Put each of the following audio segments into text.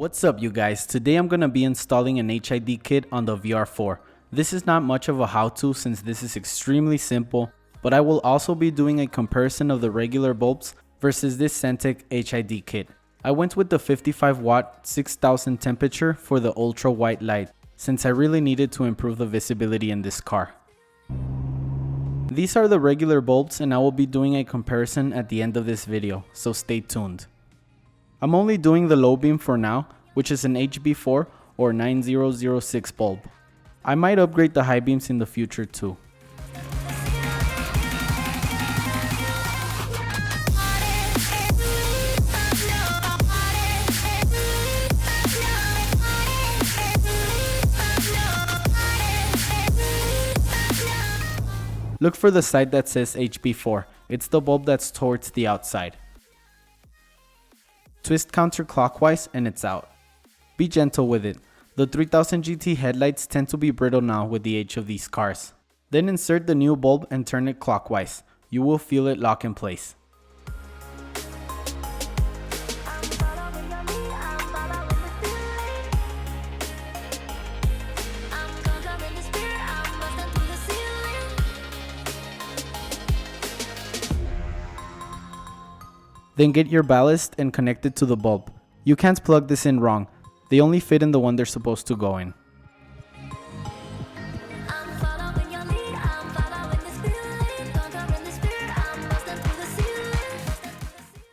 What's up you guys, today I'm going to be installing an HID kit on the VR-4. This is not much of a how-to since this is extremely simple, but I will also be doing a comparison of the regular bulbs versus this Xentec HID kit. I went with the 55 watt 6000 temperature for the ultra white light since I really needed to improve the visibility in this car. These are the regular bulbs and I will be doing a comparison at the end of this video, so stay tuned. I'm only doing the low beam for now, which is an HB4 or 9006 bulb. I might upgrade the high beams in the future too. Look for the side that says HB4, it's the bulb that's towards the outside. Twist counterclockwise and it's out. Be gentle with it. The 3000 GT headlights tend to be brittle now with the age of these cars. Then insert the new bulb and turn it clockwise. You will feel it lock in place. Then get your ballast and connect it to the bulb. You can't plug this in wrong. They only fit in the one they're supposed to go in.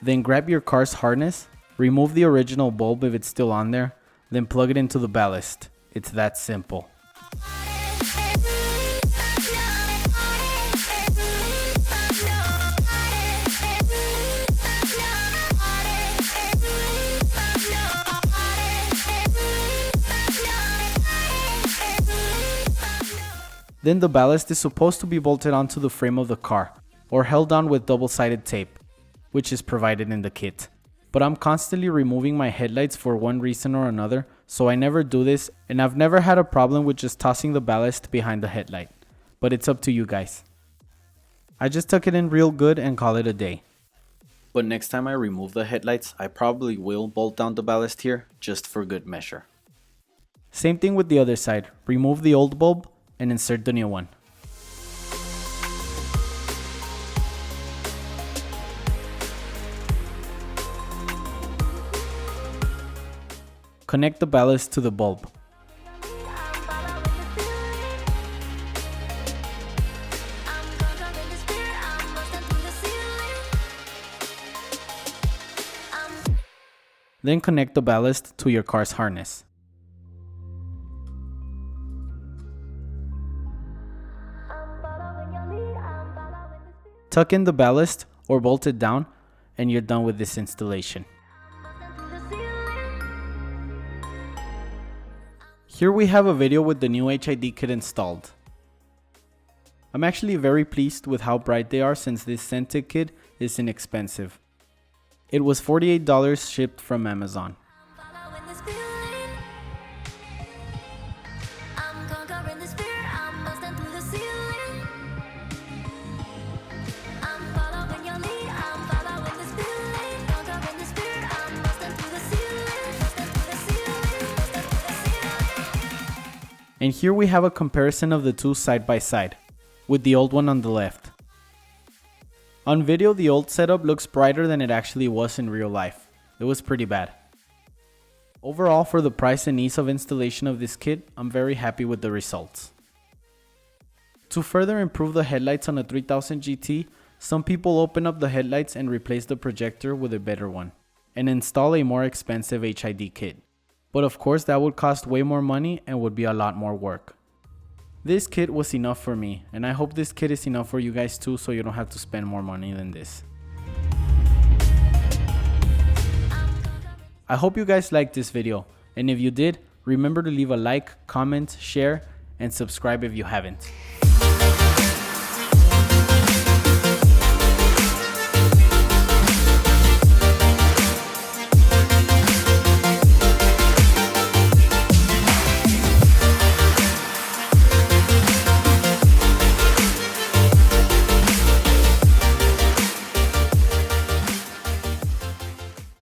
Then grab your car's harness, remove the original bulb if it's still on there, then plug it into the ballast. It's that simple. Then the ballast is supposed to be bolted onto the frame of the car, or held on with double-sided tape, which is provided in the kit. But I'm constantly removing my headlights for one reason or another, so I never do this, and I've never had a problem with just tossing the ballast behind the headlight. But it's up to you guys. I just tuck it in real good and call it a day. But next time I remove the headlights, I probably will bolt down the ballast here, just for good measure. Same thing with the other side, remove the old bulb, and insert the new one. Connect the ballast to the bulb. Then connect the ballast to your car's harness. Tuck in the ballast or bolt it down and you're done with this installation. Here we have a video with the new HID kit installed. I'm actually very pleased with how bright they are since this Xentec kit is inexpensive. It was $48 shipped from Amazon. And here we have a comparison of the two side by side, with the old one on the left. On video, the old setup looks brighter than it actually was in real life. It was pretty bad. Overall, for the price and ease of installation of this kit, I'm very happy with the results. To further improve the headlights on a 3000 GT, some people open up the headlights and replace the projector with a better one, and install a more expensive HID kit. But of course that would cost way more money and would be a lot more work. This kit was enough for me, and I hope this kit is enough for you guys too, so you don't have to spend more money than this. I hope you guys liked this video, and if you did, remember to leave a like, comment, share, and subscribe if you haven't.